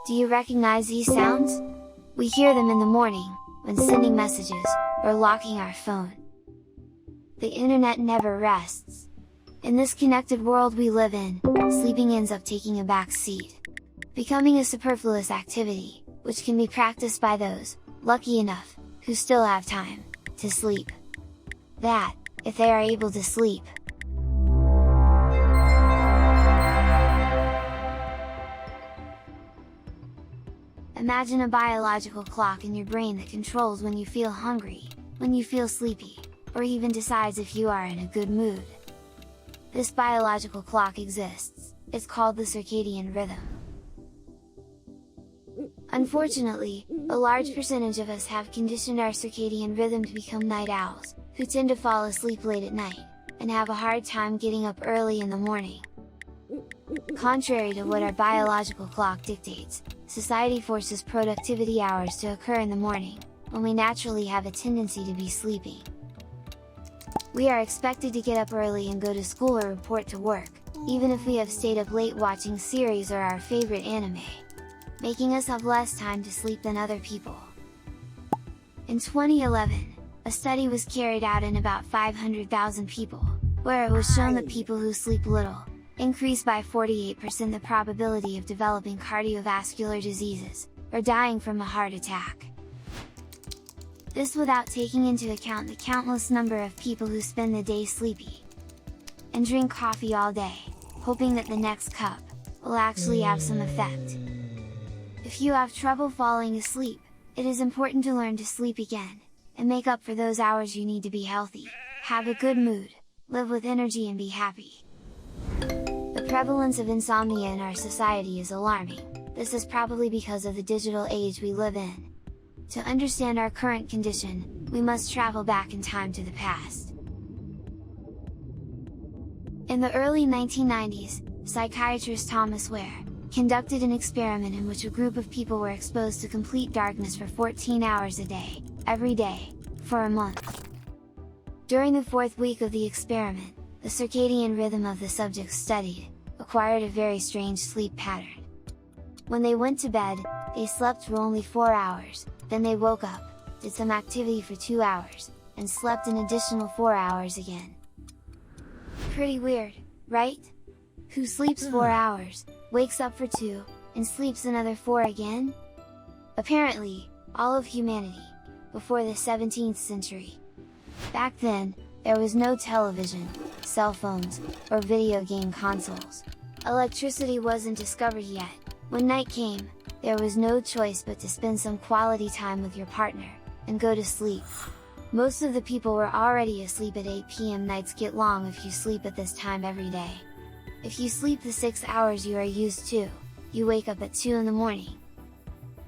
Do you recognize these sounds? We hear them in the morning, when sending messages, or locking our phone. The internet never rests. In this connected world we live in, sleeping ends up taking a back seat, becoming a superfluous activity, which can be practiced by those, lucky enough, who still have time to sleep. That, if they are able to sleep. Imagine a biological clock in your brain that controls when you feel hungry, when you feel sleepy, or even decides if you are in a good mood. This biological clock exists, it's called the circadian rhythm. Unfortunately, a large percentage of us have conditioned our circadian rhythm to become night owls, who tend to fall asleep late at night, and have a hard time getting up early in the morning. Contrary to what our biological clock dictates, society forces productivity hours to occur in the morning, when we naturally have a tendency to be sleepy. We are expected to get up early and go to school or report to work, even if we have stayed up late watching series or our favorite anime, making us have less time to sleep than other people. In 2011, a study was carried out in about 500,000 people, where it was shown that people who sleep little, increase by 48% the probability of developing cardiovascular diseases, or dying from a heart attack. This without taking into account the countless number of people who spend the day sleepy, and drink coffee all day, hoping that the next cup will actually have some effect. If you have trouble falling asleep, it is important to learn to sleep again, and make up for those hours you need to be healthy, have a good mood, live with energy and be happy. The prevalence of insomnia in our society is alarming. This is probably because of the digital age we live in. To understand our current condition, we must travel back in time to the past. In the early 1990s, psychiatrist Thomas Ware conducted an experiment in which a group of people were exposed to complete darkness for 14 hours a day, every day, for a month. During the 4th week of the experiment, the circadian rhythm of the subjects studied acquired a very strange sleep pattern. When they went to bed, they slept for only 4 hours, then they woke up, did some activity for 2 hours, and slept an additional 4 hours again. Pretty weird, right? Who sleeps 4 hours, wakes up for 2, and sleeps another 4 again? Apparently, all of humanity, before the 17th century. Back then, there was no television, cell phones, or video game consoles. Electricity wasn't discovered yet. When night came, there was no choice but to spend some quality time with your partner, and go to sleep. Most of the people were already asleep at 8 p.m. Nights get long if you sleep at this time every day. If you sleep the 6 hours you are used to, you wake up at 2 in the morning.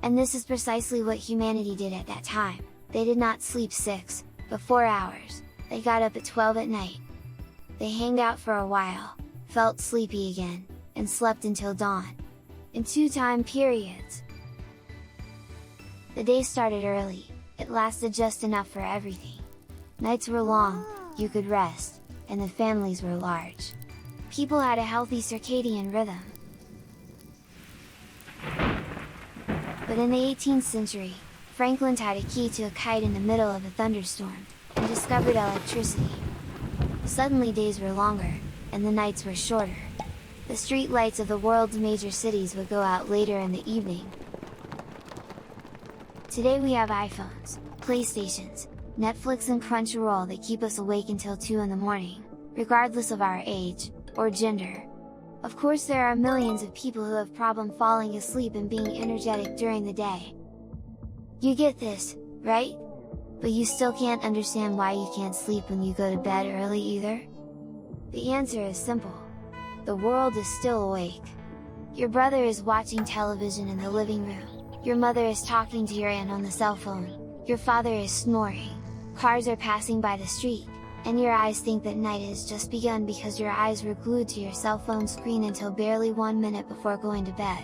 And this is precisely what humanity did at that time. They did not sleep 6, but 4 hours. They got up at 12 at night. They hanged out for a while, felt sleepy again, and slept until dawn. In 2 time periods. The day started early, it lasted just enough for everything. Nights were long, you could rest, and the families were large. People had a healthy circadian rhythm. But in the 18th century, Franklin tied a key to a kite in the middle of a thunderstorm, and discovered electricity. Suddenly days were longer, and the nights were shorter. The street lights of the world's major cities would go out later in the evening. Today we have iPhones, PlayStations, Netflix and Crunchyroll that keep us awake until 2 in the morning, regardless of our age, or gender. Of course there are millions of people who have problem falling asleep and being energetic during the day. You get this, right? But you still can't understand why you can't sleep when you go to bed early either? The answer is simple. The world is still awake. Your brother is watching television in the living room, your mother is talking to your aunt on the cell phone, your father is snoring, cars are passing by the street, and your eyes think that night has just begun because your eyes were glued to your cell phone screen until barely 1 minute before going to bed.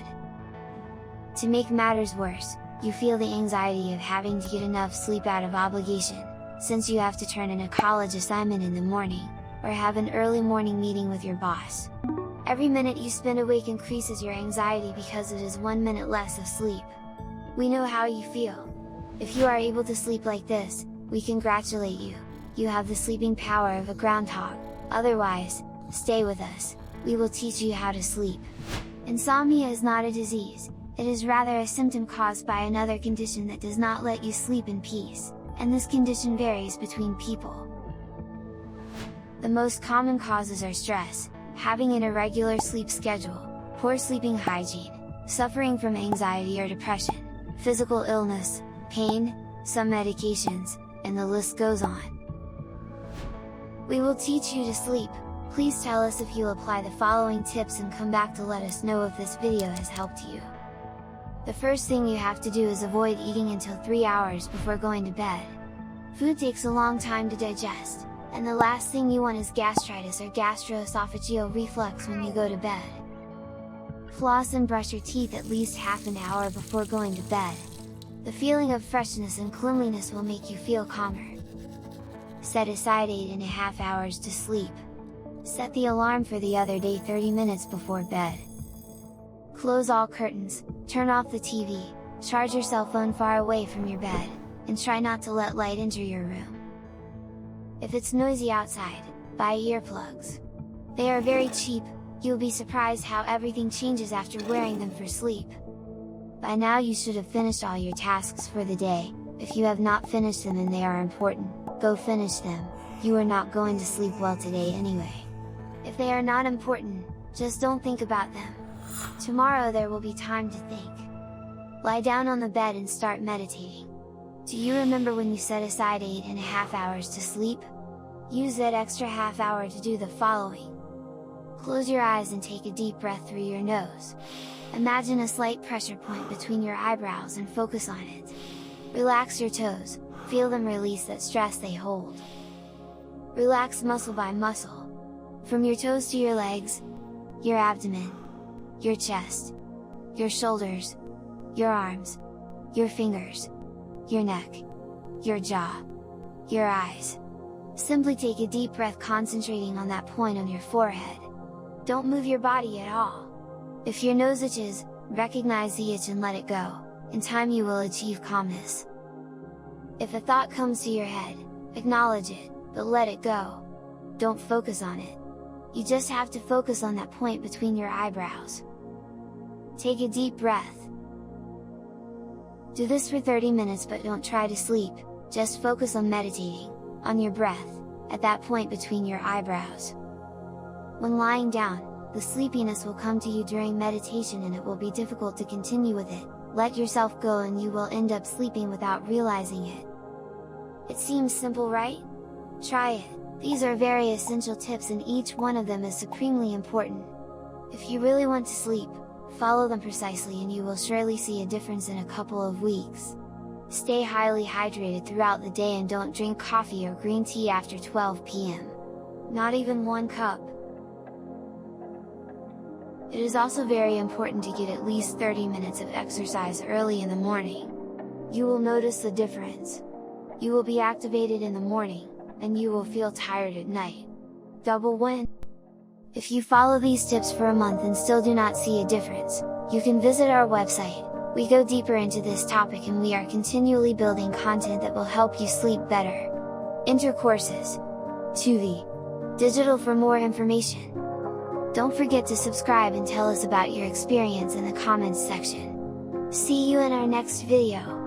To make matters worse, you feel the anxiety of having to get enough sleep out of obligation, since you have to turn in a college assignment in the morning, or have an early morning meeting with your boss. Every minute you spend awake increases your anxiety because it is 1 minute less of sleep. We know how you feel. If you are able to sleep like this, we congratulate you, you have the sleeping power of a groundhog. Otherwise, stay with us, we will teach you how to sleep. Insomnia is not a disease, it is rather a symptom caused by another condition that does not let you sleep in peace, and this condition varies between people. The most common causes are stress, having an irregular sleep schedule, poor sleeping hygiene, suffering from anxiety or depression, physical illness, pain, some medications, and the list goes on. We will teach you to sleep. Please tell us if you'll apply the following tips and come back to let us know if this video has helped you. The first thing you have to do is avoid eating until 3 hours before going to bed. Food takes a long time to digest, and the last thing you want is gastritis or gastroesophageal reflux when you go to bed. Floss and brush your teeth at least half an hour before going to bed. The feeling of freshness and cleanliness will make you feel calmer. Set aside 8.5 hours to sleep. Set the alarm for the other day 30 minutes before bed. Close all curtains, turn off the TV, charge your cell phone far away from your bed, and try not to let light enter your room. If it's noisy outside, buy earplugs. They are very cheap, you'll be surprised how everything changes after wearing them for sleep. By now you should have finished all your tasks for the day. If you have not finished them and they are important, go finish them, you are not going to sleep well today anyway. If they are not important, just don't think about them. Tomorrow there will be time to think. Lie down on the bed and start meditating. Do you remember when you set aside 8.5 hours to sleep? Use that extra half hour to do the following. Close your eyes and take a deep breath through your nose. Imagine a slight pressure point between your eyebrows and focus on it. Relax your toes, feel them release that stress they hold. Relax muscle by muscle. From your toes to your legs, your abdomen, your chest, your shoulders, your arms, your fingers, your neck, your jaw, your eyes. Simply take a deep breath concentrating on that point on your forehead. Don't move your body at all. If your nose itches, recognize the itch and let it go. In time you will achieve calmness. If a thought comes to your head, acknowledge it, but let it go. Don't focus on it. You just have to focus on that point between your eyebrows. Take a deep breath. Do this for 30 minutes but don't try to sleep, just focus on meditating, on your breath, at that point between your eyebrows. When lying down, the sleepiness will come to you during meditation and it will be difficult to continue with it. Let yourself go and you will end up sleeping without realizing it. It seems simple, right? Try it. These are very essential tips and each one of them is supremely important. If you really want to sleep, follow them precisely and you will surely see a difference in a couple of weeks. Stay highly hydrated throughout the day and don't drink coffee or green tea after 12 p.m. Not even 1 cup. It is also very important to get at least 30 minutes of exercise early in the morning. You will notice the difference. You will be activated in the morning, and you will feel tired at night. Double win! If you follow these tips for a month and still do not see a difference, you can visit our website. We go deeper into this topic and we are continually building content that will help you sleep better. Enter courses. Tuvi. Digital for more information. Don't forget to subscribe and tell us about your experience in the comments section. See you in our next video!